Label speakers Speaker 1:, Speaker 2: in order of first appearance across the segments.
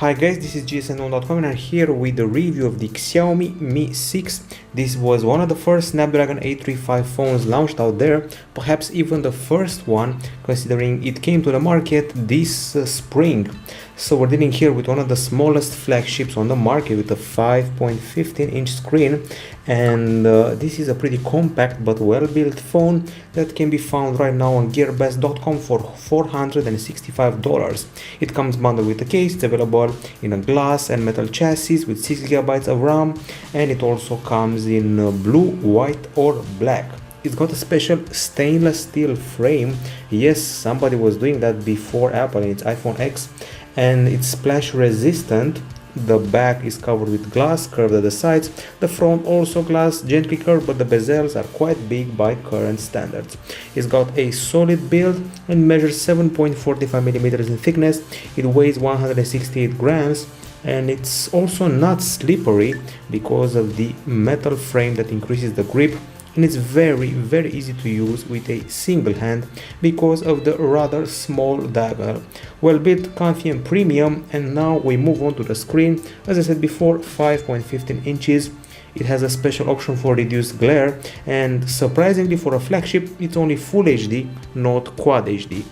Speaker 1: Hi guys, this is gsn1.com and I'm here with the review of the Xiaomi Mi 6. This was one of the first Snapdragon 835 phones launched out there, perhaps even the first one, considering it came to the market this spring. So we're dealing here with one of the smallest flagships on the market with a 5.15-inch screen, and this is a pretty compact but well-built phone that can be found right now on gearbest.com for $465. It comes bundled with a case. It's available in a glass and metal chassis with 6GB of RAM, and it also comes in blue, white or black. It's got a special stainless steel frame. Yes, somebody was doing that before Apple in its iPhone X, and it's splash resistant. The back is covered with glass, curved at the sides. The front also glass, gently curved, but the bezels are quite big by current standards. It's got a solid build and measures 7.45mm in thickness. It weighs 168 grams, and it's also not slippery because of the metal frame that increases the grip, and it's very easy to use with a single hand because of the rather small diagonal. Well built, comfy and premium. And now we move on to the screen. As I said before, 5.15 inches. It has a special option for reduced glare, and surprisingly for a flagship it's only Full HD, not Quad HD.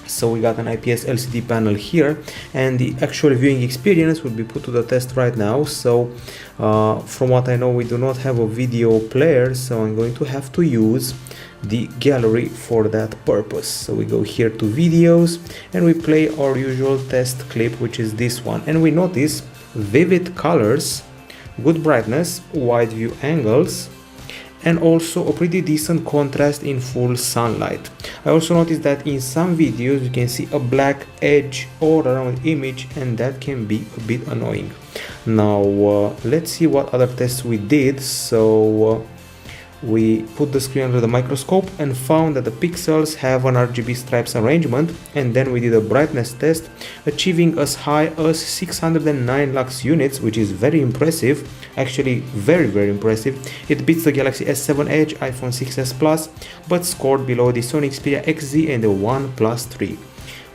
Speaker 1: So we got an IPS LCD panel here, and the actual viewing experience will be put to the test right now. So from what I know, we do not have a video player, so I'm going to have to use the gallery for that purpose. So we go here to videos and we play our usual test clip, which is this one, and we notice vivid colors, good brightness, wide view angles, and also a pretty decent contrast in full sunlight. I also noticed that in some videos you can see a black edge all around the image, and that can be a bit annoying. Now let's see what other tests we did. So we put the screen under the microscope and found that the pixels have an RGB stripes arrangement, and then we did a brightness test, achieving as high as 609 lux units, which is very impressive, actually very impressive. It beats the Galaxy S7 Edge, iPhone 6s Plus, but scored below the Sony Xperia XZ and the OnePlus 3.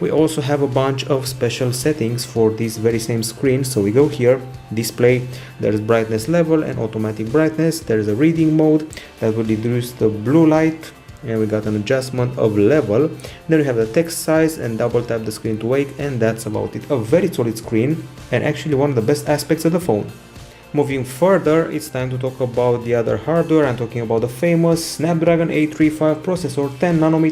Speaker 1: We also have a bunch of special settings for this very same screen. So we go here, display, there's brightness level and automatic brightness. There's a reading mode that will reduce the blue light, and we got an adjustment of level. Then we have the text size and double tap the screen to wake, and that's about it. A very solid screen, and actually one of the best aspects of the phone. Moving further, it's time to talk about the other hardware. I'm talking about the famous Snapdragon 835 processor, 10nm,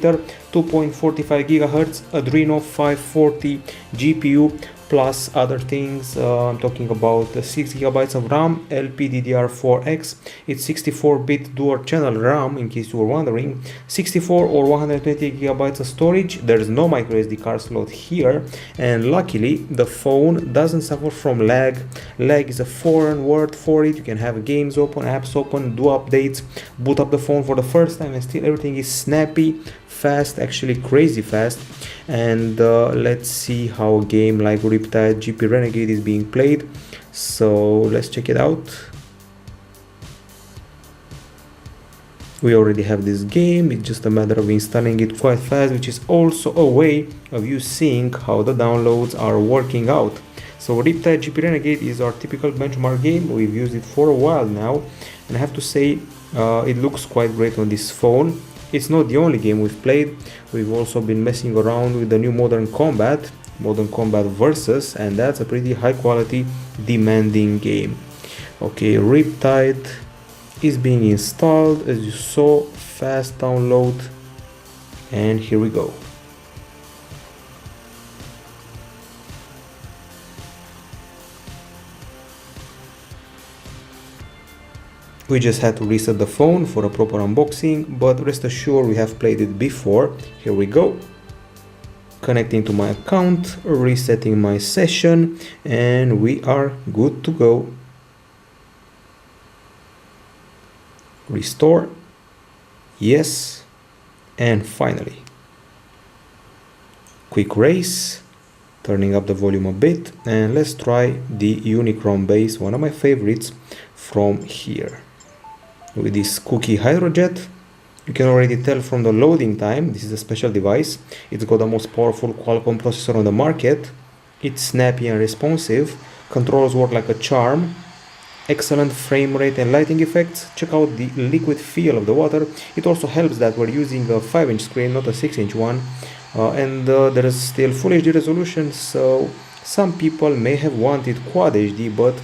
Speaker 1: 2.45 GHz, Adreno 540 GPU, plus other things. I'm talking about 6GB of RAM, LPDDR4X. It's 64-bit dual channel RAM, in case you were wondering, 64 or 128GB of storage. There's no microSD card slot here, and luckily the phone doesn't suffer from lag. Lag is a foreign word for it. You can have games open, apps open, do updates, boot up the phone for the first time, and still everything is snappy, fast, actually crazy fast. And let's see how a game like Riptide GP Renegade is being played. So let's check it out. We already have this game. It's just a matter of installing it quite fast, which is also a way of you seeing how the downloads are working out. So Riptide GP Renegade is our typical benchmark game. We've used it for a while now, and I have to say it looks quite great on this phone. It's not the only game we've played. We've also been messing around with the new Modern Combat Versus, and that's a pretty high quality, demanding game. Okay, Riptide is being installed, as you saw, fast download, and here we go. We just had to reset the phone for a proper unboxing, but rest assured we have played it before. Here we go. Connecting to my account, resetting my session, and we are good to go. Restore. Yes. And finally. Quick race. Turning up the volume a bit, and let's try the Unicron base, one of my favorites, from here. With this Cookie Hydrojet, you can already tell from the loading time, this is a special device. It's got the most powerful Qualcomm processor on the market, It's snappy and responsive. Controls work like a charm. Excellent frame rate and lighting effects. Check out the liquid feel of the water. It also helps that we're using a 5-inch screen, not a 6-inch one. And there is still Full HD resolution, so some people may have wanted Quad HD, but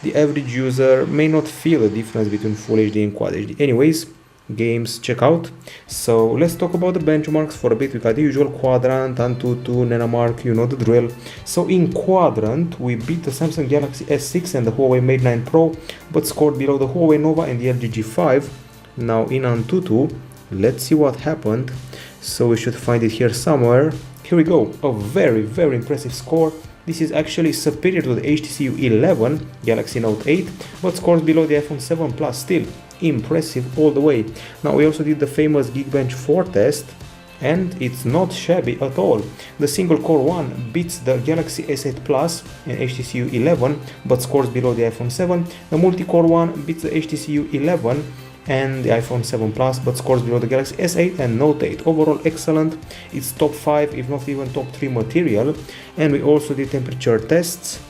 Speaker 1: the average user may not feel the difference between Full HD and Quad HD. Anyways, games check out. So let's talk about the benchmarks for a bit. We got the usual Quadrant, Antutu, Nanomark, you know the drill. So in Quadrant, we beat the Samsung Galaxy S6 and the Huawei Mate 9 Pro, but scored below the Huawei Nova and the LG G5. Now in Antutu, let's see what happened. So we should find it here somewhere. Here we go, a very impressive score. This is actually superior to the HTC U11 Galaxy Note 8, but scores below the iPhone 7 Plus. Still impressive all the way. Now we also did the famous Geekbench 4 test, and it's not shabby at all. The single core one beats the Galaxy S8 Plus and HTC U11, but scores below the iPhone 7. The multi-core one beats the HTC U11 and the iPhone 7 Plus, but scores below the Galaxy S8 and Note 8. Overall excellent. It's top 5 if not even top 3 material. And we also did temperature tests,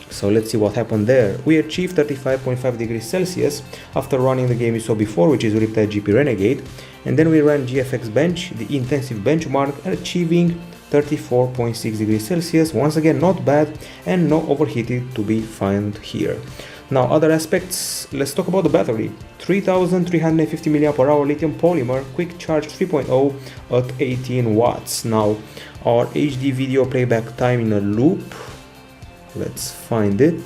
Speaker 1: so let's see what happened there. We achieved 35.5 degrees Celsius after running the game you saw before, which is Riptide GP Renegade, and then we ran GFX Bench, the intensive benchmark, achieving 34.6 degrees Celsius. Once again, not bad, and no overheating to be found here. Now other aspects, let's talk about the battery. 3350 mAh lithium polymer quick charge 3.0 at 18 watts. Now our HD video playback time in a loop, let's find it,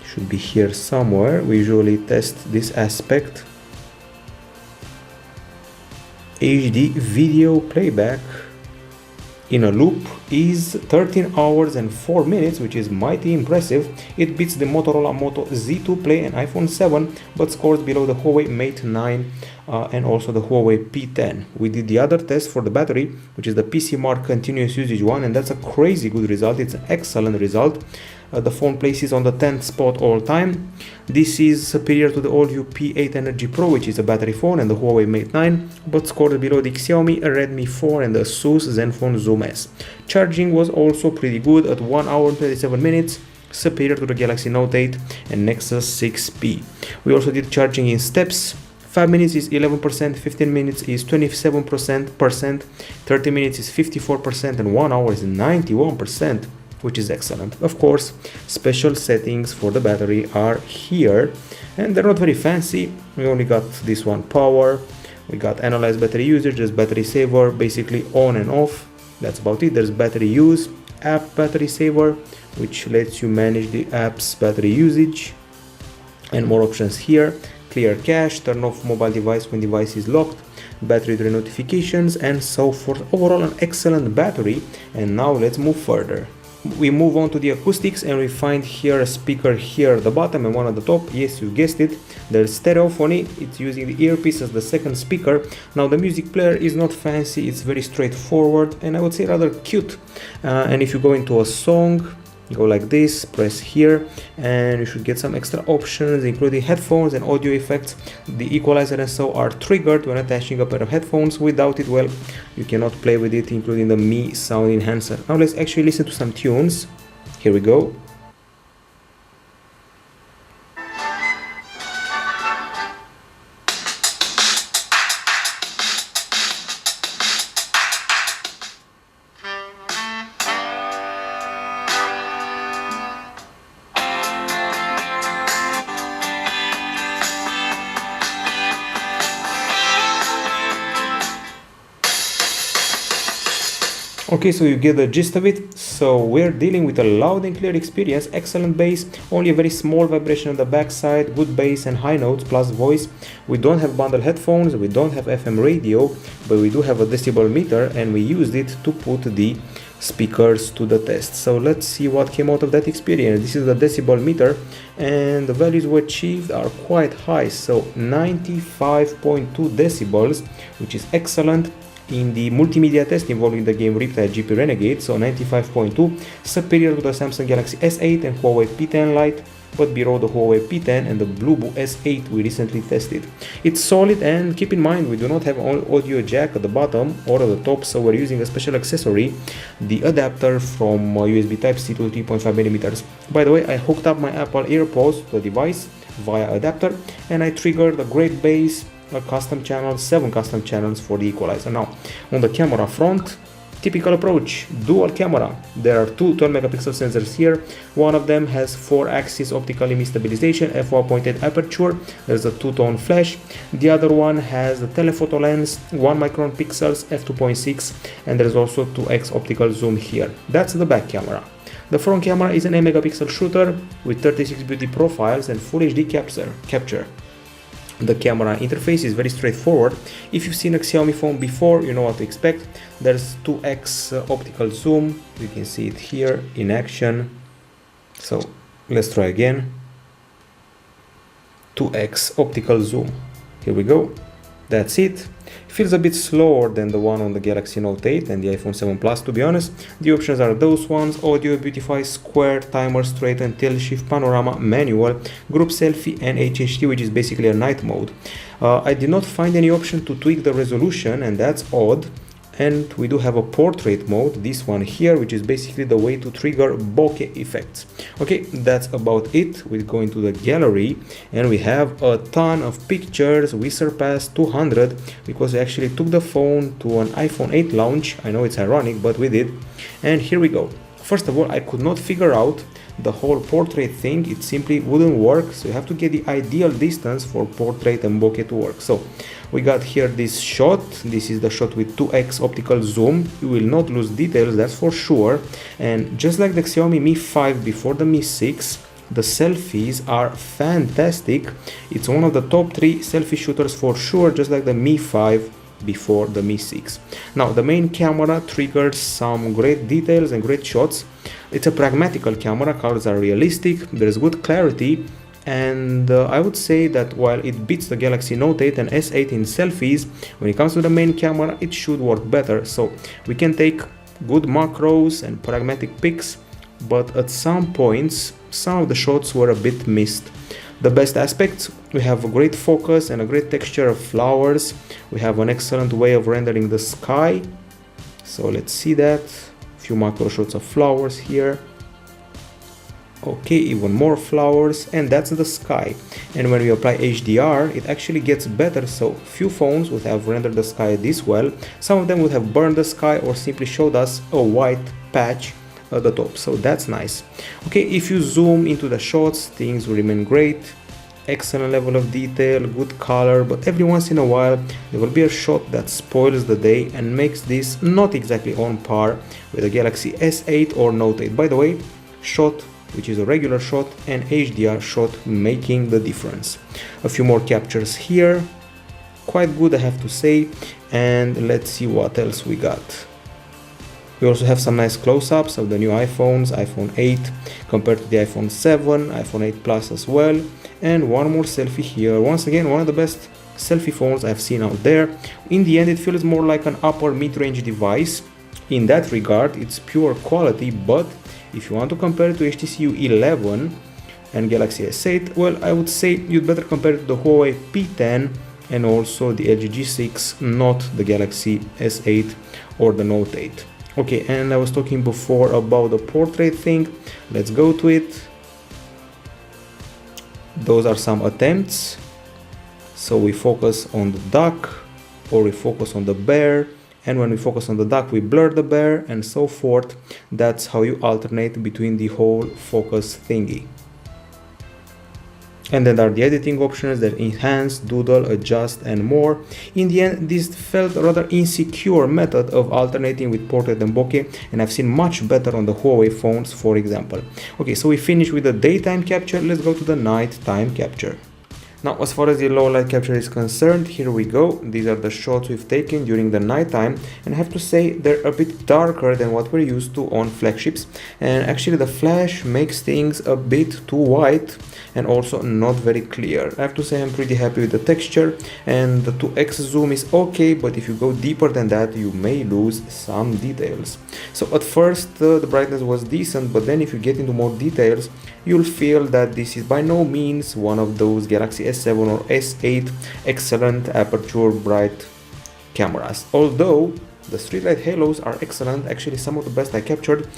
Speaker 1: should be here somewhere. We usually test this aspect. HD video playback in a loop is 13 hours and 4 minutes, which is mighty impressive. It beats the Motorola Moto Z2 Play and iPhone 7, but scores below the Huawei Mate 9 and also the Huawei P10. We did the other test for the battery, which is the PC Mark continuous usage one, and that's a crazy good result. It's an excellent result. The phone places on the 10th spot all time. This is superior to the all-new P8 Energy Pro, which is a battery phone, and the Huawei Mate 9, but scored below the Xiaomi Redmi 4 and the Asus Zenfone Zoom S. Charging was also pretty good at 1 hour and 27 minutes, superior to the Galaxy Note 8 and Nexus 6P. We also did charging in steps. 5 minutes is 11%, 15 minutes is 27%, 30 minutes is 54%, and 1 hour is 91%. Which is excellent. Of course, special settings for the battery are here, and they're not very fancy. We only got this one, power. We got analyze battery usage, just battery saver, basically on and off. That's about it. There's battery use, app battery saver, which lets you manage the app's battery usage, and more options here. Clear cache, turn off mobile device when device is locked, battery drain notifications, and so forth. Overall, an excellent battery. And now let's move further. We move on to the acoustics, and we find here a speaker here at the bottom and one at the top. Yes, you guessed it, there's stereophony. It's using the earpiece as the second speaker. Now the music player is not fancy, it's very straightforward, and I would say rather cute. And if you go into a song, go like this, press here, and you should get some extra options, including headphones and audio effects. The equalizer and so are triggered when attaching a pair of headphones. Without it, well, you cannot play with it, including the Mi sound enhancer. Now let's actually listen to some tunes. Here we go. Okay, so you get the gist of it. So we're dealing with a loud and clear experience, excellent bass, only a very small vibration on the backside, good bass and high notes plus voice. We don't have bundle headphones, we don't have FM radio, but we do have a decibel meter, and we used it to put the speakers to the test. So let's see what came out of that experience. This is the decibel meter, and the values we achieved are quite high. So 95.2 decibels, which is excellent. in the multimedia test involving the game Riptide GP Renegade, so 95.2, superior to the Samsung Galaxy S8 and Huawei P10 Lite, but below the Huawei P10 and the Blueboo S8 we recently tested. It's solid, and keep in mind we do not have audio jack at the bottom or at the top, so we're using a special accessory, the adapter from USB Type-C to 3.5mm. By the way, I hooked up my Apple AirPods to the device via adapter, and I triggered a great bass, a custom channel, 7 custom channels for the equalizer. Now, on the camera front, typical approach, dual camera. There are two 12 megapixel sensors here. One of them has 4-axis optical image stabilization, f1.8 aperture. There's a two-tone flash. The other one has the telephoto lens, 1 micron pixels, f2.6, and there's also 2x optical zoom here. That's the back camera. The front camera is an 8 megapixel shooter with 36 beauty profiles and full HD capture. The camera interface is very straightforward. If you've seen a Xiaomi phone before, you know what to expect. There's 2x optical zoom. You can see it here in action. So let's try again. 2x optical zoom. Here we go. That's it. Feels a bit slower than the one on the Galaxy Note 8 and the iPhone 7 Plus, to be honest. The options are those ones: audio, beautify, square, timer, straighten, tilt shift, panorama, manual, group selfie, and HHD, which is basically a night mode. I did not find any option to tweak the resolution, and that's odd. And we do have a portrait mode, this one here, which is basically the way to trigger bokeh effects. Okay, that's about it. We go into the gallery and we have a ton of pictures. We surpassed 200 because we actually took the phone to an iPhone 8 launch. I know it's ironic, but we did. And here we go. First of all, I could not figure out the whole portrait thing. It simply wouldn't work, so you have to get the ideal distance for portrait and bokeh to work. So we got here this shot. This is the shot with 2x optical zoom. You will not lose details, that's for sure. And just like the Xiaomi Mi 5 before the Mi 6, the selfies are fantastic. It's one of the top 3 selfie shooters for sure, just like the Mi 5 before the Mi 6. Now, the main camera triggers some great details and great shots. It's a pragmatical camera, colors are realistic, there's good clarity, and I would say that while it beats the Galaxy Note 8 and S8 in selfies, when it comes to the main camera, it should work better. So we can take good macros and pragmatic pics, but at some points, some of the shots were a bit missed. The best aspects: we have a great focus and a great texture of flowers. We have an excellent way of rendering the sky. So let's see that. A few macro shots of flowers here. Okay, even more flowers, and that's the sky. And when we apply HDR, it actually gets better. So few phones would have rendered the sky this well. Some of them would have burned the sky or simply showed us a white patch at the top, so that's nice. Okay, if you zoom into the shots, things will remain great. Excellent level of detail, good color, but every once in a while there will be a shot that spoils the day and makes this not exactly on par with the Galaxy S8 or Note 8. By the way, shot which is a regular shot and HDR shot making the difference. A few more captures here, quite good I have to say, and let's see what else we got. We also have some nice close-ups of the new iPhones, iPhone 8 compared to the iPhone 7, iPhone 8 Plus as well, and one more selfie here. Once again, one of the best selfie phones I've seen out there. In the end, it feels more like an upper mid-range device. In that regard, it's pure quality, but if you want to compare it to HTC U11 and Galaxy S8, well, I would say you'd better compare it to the Huawei P10 and also the LG G6, not the Galaxy S8 or the Note 8. Okay, and I was talking before about the portrait thing. Let's go to it. Those are some attempts. So we focus on the duck, or we focus on the bear, and when we focus on the duck we blur the bear, and so forth. That's how you alternate between the whole focus thingy. And then there are the editing options that enhance, doodle, adjust, and more. In the end, this felt a rather insecure method of alternating with portrait and bokeh, and I've seen much better on the Huawei phones, for example. Okay, so we finished with the daytime capture. Let's go to the nighttime capture. Now, as far as the low light capture is concerned, here we go. These are the shots we've taken during the nighttime, and I have to say they're a bit darker than what we're used to on flagships, and actually the flash makes things a bit too white and also not very clear. I have to say I'm pretty happy with the texture, and the 2x zoom is okay, but if you go deeper than that you may lose some details. So at first the brightness was decent, but then if you get into more details you'll feel that this is by no means one of those Galaxy S7 or S8 excellent aperture bright cameras. Although the street light halos are excellent, actually some of the best I captured.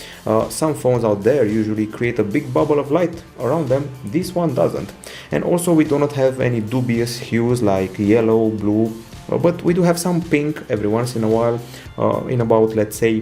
Speaker 1: Some phones out there usually create a big bubble of light around them, this one doesn't. And also we do not have any dubious hues like yellow, blue, but we do have some pink every once in a while, in about, let's say,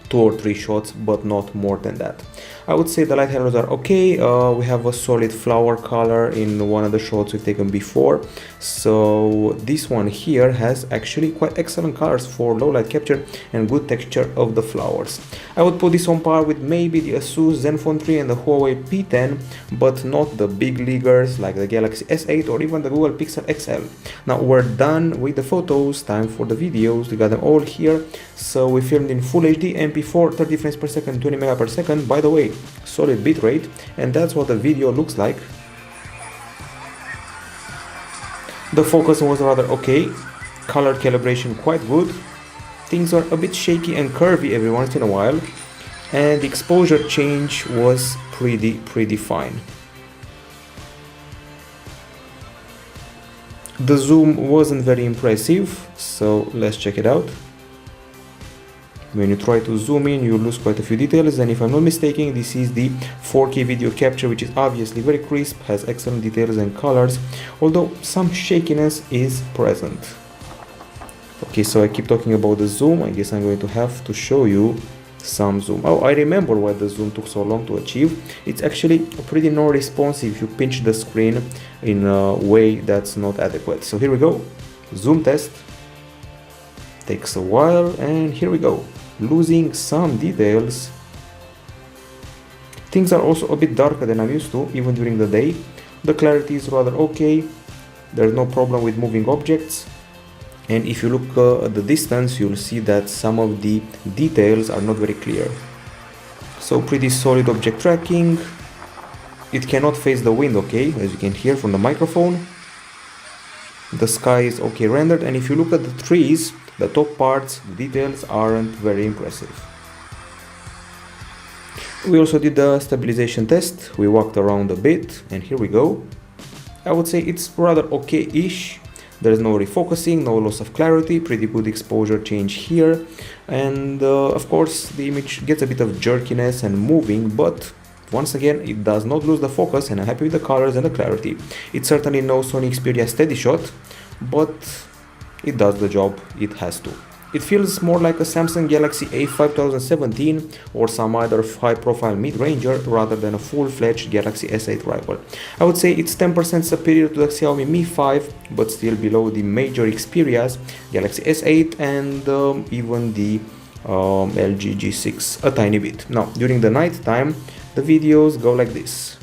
Speaker 1: 2 or 3 shots, but not more than that. I would say the light halos are okay. We have a solid flower color in one of the shots we've taken before, so this one here has actually quite excellent colors for low light capture and good texture of the flowers. I would put this on par with maybe the Asus Zenfone 3 and the Huawei P10, but not the big leaguers like the Galaxy S8 or even the Google Pixel XL. Now we're done with the photos, time for the videos. We got them all here. So we filmed in Full HD, MP4, 30 frames per second, 20 mega per second. By the way, solid bitrate, and that's what the video looks like. The focus was rather okay, color calibration quite good, things are a bit shaky and curvy every once in a while, and the exposure change was pretty fine. The zoom wasn't very impressive, so let's check it out. When you try to zoom in, you lose quite a few details, and if I'm not mistaken, this is the 4K video capture, which is obviously very crisp, has excellent details and colors, although some shakiness is present. Okay, so I keep talking about the zoom. I guess I'm going to have to show you some zoom. Oh, I remember why the zoom took so long to achieve. It's actually pretty non-responsive if you pinch the screen in a way that's not adequate. So here we go, zoom test. Takes a while, and here we go, losing some details. Things are also a bit darker than I'm used to, even during the day. The clarity is rather okay, there's no problem with moving objects, and if you look at the distance you'll see that some of the details are not very clear. So pretty solid object tracking. It cannot face the wind, okay, as you can hear from the microphone. The sky is okay rendered, and if you look at the trees, the top parts, the details aren't very impressive. We also did the stabilization test. We walked around a bit, and here we go. I would say it's rather okay-ish. There's no refocusing, no loss of clarity, pretty good exposure change here, and of course the image gets a bit of jerkiness and moving, but once again it does not lose the focus, and I'm happy with the colors and the clarity. It's certainly no Sony Xperia steady shot, but it does the job it has to. It feels more like a Samsung Galaxy A5 2017 or some other high-profile mid-ranger rather than a full-fledged Galaxy S8 rival. I would say it's 10% superior to the Xiaomi Mi 5, but still below the major Xperias, Galaxy S8 and even the LG G6 a tiny bit. Now, during the night time, the videos go like this.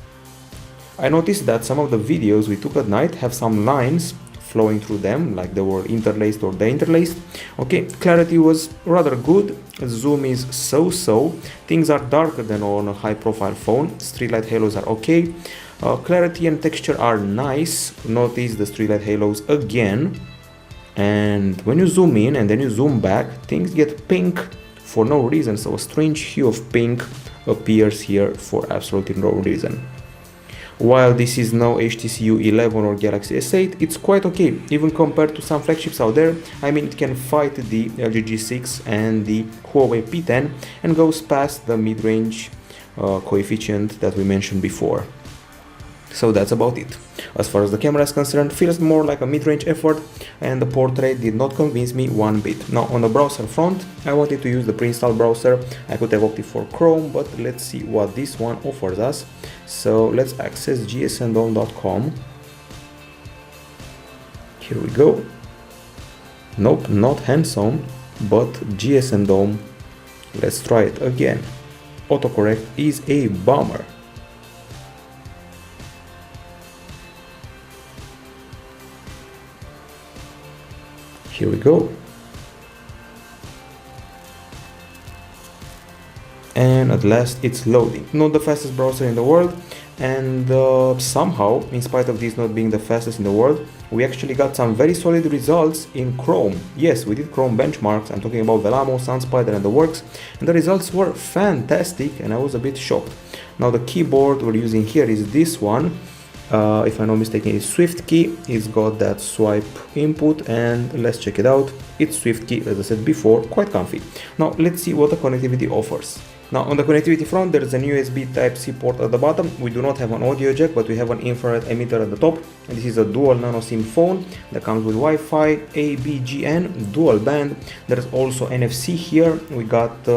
Speaker 1: I noticed that some of the videos we took at night have some lines flowing through them, like they were interlaced or deinterlaced. Okay, clarity was rather good, zoom is so-so, things are darker than on a high-profile phone, street light halos are okay, clarity and texture are nice. Notice the street light halos again, and when you zoom in and then you zoom back, things get pink for no reason, so a strange hue of pink appears here for absolutely no reason. While this is no HTC U11 or Galaxy S8, it's quite okay, even compared to some flagships out there. I mean, it can fight the LG G6 and the Huawei P10 and goes past the mid-range coefficient that we mentioned before. So that's about it. As far as the camera is concerned, feels more like a mid-range effort, and the portrait did not convince me one bit. Now, on the browser front, I wanted to use the pre-installed browser. I could have opted for Chrome, but let's see what this one offers us. So let's access gsndome.com. Here we go. Nope, not handsome, but gsndome. Let's try it again. Autocorrect is a bummer. Here we go. And at last it's loading. Not the fastest browser in the world, and somehow, in spite of this not being the fastest in the world, we actually got some very solid results in Chrome. Yes, we did Chrome benchmarks. I'm talking about Velamo, SunSpider and the works, and the results were fantastic, and I was a bit shocked. Now the keyboard we're using here is this one. If I'm not mistaken, it's SwiftKey. It's got that swipe input, and let's check it out. It's SwiftKey, as I said before, quite comfy. Now let's see what the connectivity offers. Now on the connectivity front, there is an USB Type-C port at the bottom. We do not have an audio jack, but we have an infrared emitter at the top. And this is a dual nano SIM phone that comes with Wi-Fi, ABGN, dual band. There is also NFC here. We got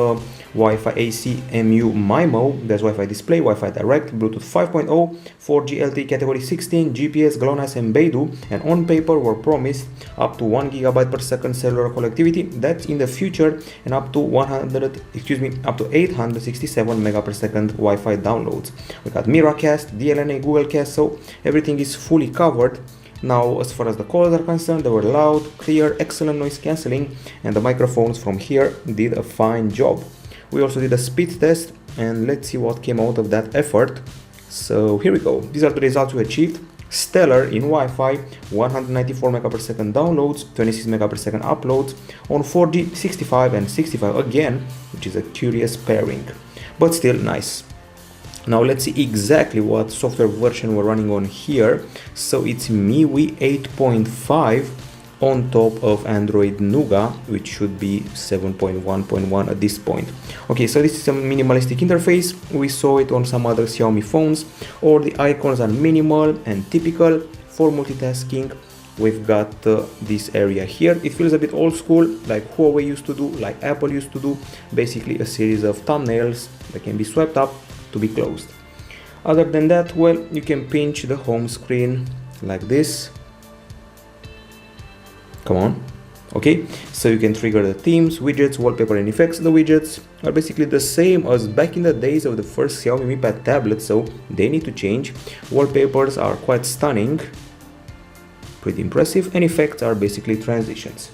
Speaker 1: Wi-Fi AC MIUI, there's Wi-Fi display, Wi-Fi direct, Bluetooth 5.0, 4G LTE category 16, GPS, GLONASS and Beidou, and on paper were promised up to 1 GB per second cellular connectivity. That's in the future, and up to 867 MB per second Wi-Fi downloads. We got Miracast, DLNA, Google Cast, so everything is fully covered. Now, as far as the calls are concerned, they were loud, clear, excellent noise cancelling, and the microphones from here did a fine job. We also did a speed test, and let's see what came out of that effort. So here we go. These are the results we achieved. Stellar in Wi-Fi, 194 MB per second downloads, 26 MB per second uploads, on 4G 65 and 65 again, which is a curious pairing, but still nice. Now let's see exactly what software version we're running on here. So it's MIUI 8.5 on top of Android Nougat, which should be 7.1.1 at this point. Okay, so this is a minimalistic interface. We saw it on some other Xiaomi phones. All the icons are minimal and typical for multitasking. We've got this area here. It feels a bit old school, like Huawei used to do, like Apple used to do. Basically a series of thumbnails that can be swiped up to be closed. Other than that, well, you can pinch the home screen like this. Come on. Okay, so you can trigger the themes, widgets, wallpaper and effects. The widgets are basically the same as back in the days of the first Xiaomi Mi Pad tablet, so they need to change. Wallpapers are quite stunning, pretty impressive, and effects are basically transitions.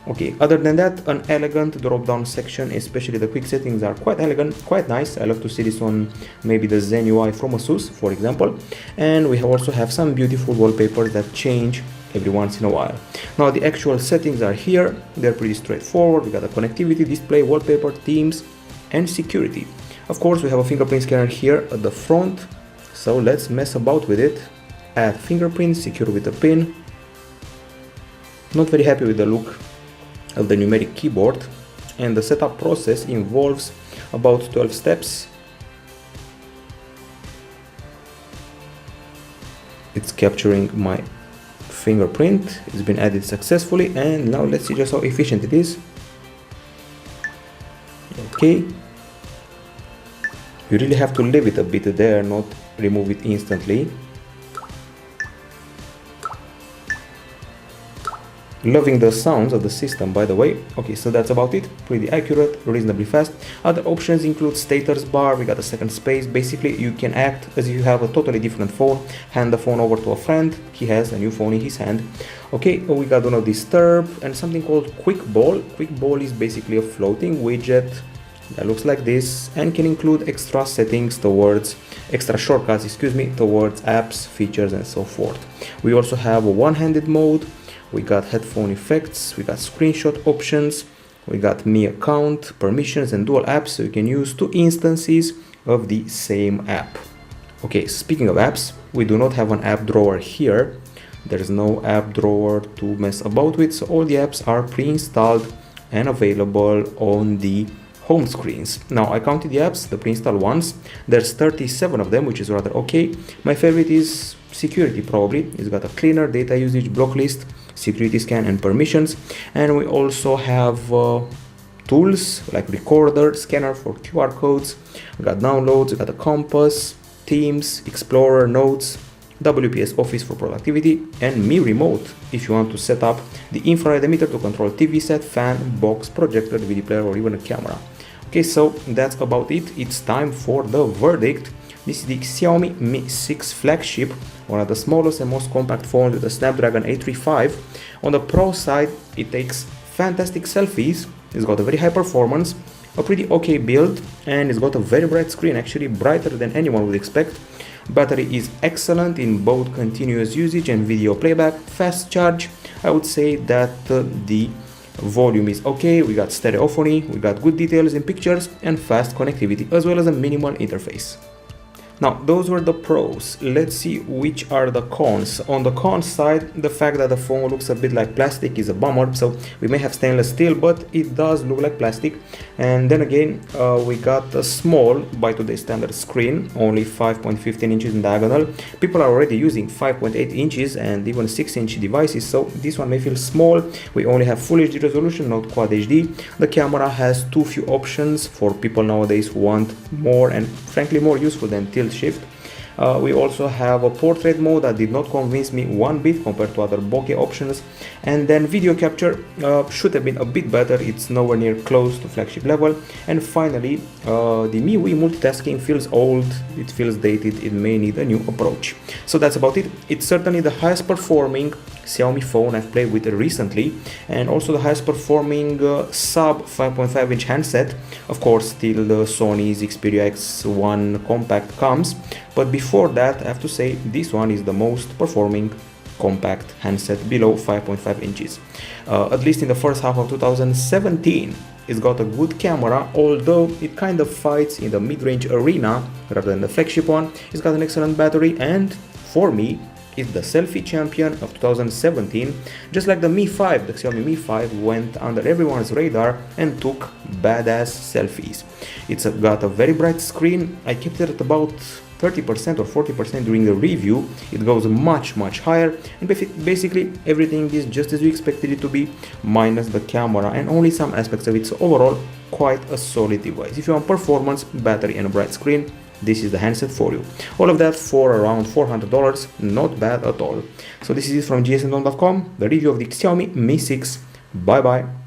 Speaker 1: Okay, other than that, an elegant drop-down section, especially the quick settings are quite elegant, quite nice. I love to see this on maybe the Zen UI from Asus, for example. And we also have some beautiful wallpapers that change every once in a while. Now the actual settings are here. They're pretty straightforward. We got a connectivity, display, wallpaper, themes, and security. Of course, we have a fingerprint scanner here at the front. So let's mess about with it. Add fingerprint, secure with a pin. Not very happy with the look of the numeric keyboard, and the setup process involves about 12 steps. It's capturing my fingerprint. It's been added successfully, and now let's see just how efficient it is. Okay, you really have to leave it a bit there, not remove it instantly. Loving the sounds of the system, by the way. Okay, so that's about it. Pretty accurate, reasonably fast. Other options include status bar. We got a second space. Basically, you can act as if you have a totally different phone. Hand the phone over to a friend. He has a new phone in his hand. Okay, we got Do Not Disturb and something called Quick Ball. Quick Ball is basically a floating widget that looks like this and can include extra settings towards extra shortcuts, towards apps, features, and so forth. We also have a one-handed mode. We got headphone effects, we got screenshot options, we got Mi account, permissions, and dual apps, so you can use two instances of the same app. Okay, speaking of apps, we do not have an app drawer here. There is no app drawer to mess about with, so all the apps are pre-installed and available on the home screens. Now I counted the apps, the pre-installed ones. There's 37 of them, which is rather okay. My favorite is security, probably. It's got a cleaner, data usage, block list, security scan, and permissions. And we also have tools like recorder, scanner for QR codes. We got downloads, we got a compass, themes, explorer, notes, WPS Office for productivity, and Mi Remote if you want to set up the infrared emitter to control TV set, fan, box, projector, DVD player, or even a camera. Okay, so that's about it. It's time for the verdict. This is the Xiaomi Mi 6 Flagship, one of the smallest and most compact phones with the Snapdragon 835. On the Pro side, it takes fantastic selfies, it's got a very high performance, a pretty okay build, and it's got a very bright screen, actually brighter than anyone would expect. Battery is excellent in both continuous usage and video playback. Fast charge, I would say that the volume is okay, we got stereophony, we got good details in pictures and fast connectivity, as well as a minimal interface. Now, those were the pros. Let's see which are the cons. On the cons side, the fact that the phone looks a bit like plastic is a bummer. So we may have stainless steel, but it does look like plastic. And then again, we got a small, by today's standard, screen, only 5.15 inches in diagonal. People are already using 5.8 inches and even 6-inch devices, so this one may feel small. We only have Full HD resolution, not Quad HD. The camera has too few options for people nowadays who want more and frankly more useful than tilt shift. We also have a portrait mode that did not convince me one bit compared to other bokeh options, and then video capture should have been a bit better, it's nowhere near close to flagship level. And finally, the MIUI multitasking feels old, it feels dated, it may need a new approach. So that's about it. It's certainly the highest performing Xiaomi phone I've played with recently, and also the highest performing sub 5.5 inch handset. Of course, till the Sony's Xperia X1 Compact comes, but before that I have to say this one is the most performing compact handset below 5.5 inches. At least in the first half of 2017, it's got a good camera, although it kind of fights in the mid-range arena rather than the flagship one. It's got an excellent battery, and for me, it's the selfie champion of 2017, just like the Mi 5. The Xiaomi Mi 5 went under everyone's radar and took badass selfies. It's got a very bright screen. I kept it at about 30% or 40% during the review. It goes much higher, and basically everything is just as you expected it to be, minus the camera and only some aspects of it. So overall, quite a solid device. If you want performance, battery and a bright screen, this is the handset for you. All of that for around $400, not bad at all. So this is it from gsm.com, the review of the Xiaomi Mi 6. Bye bye.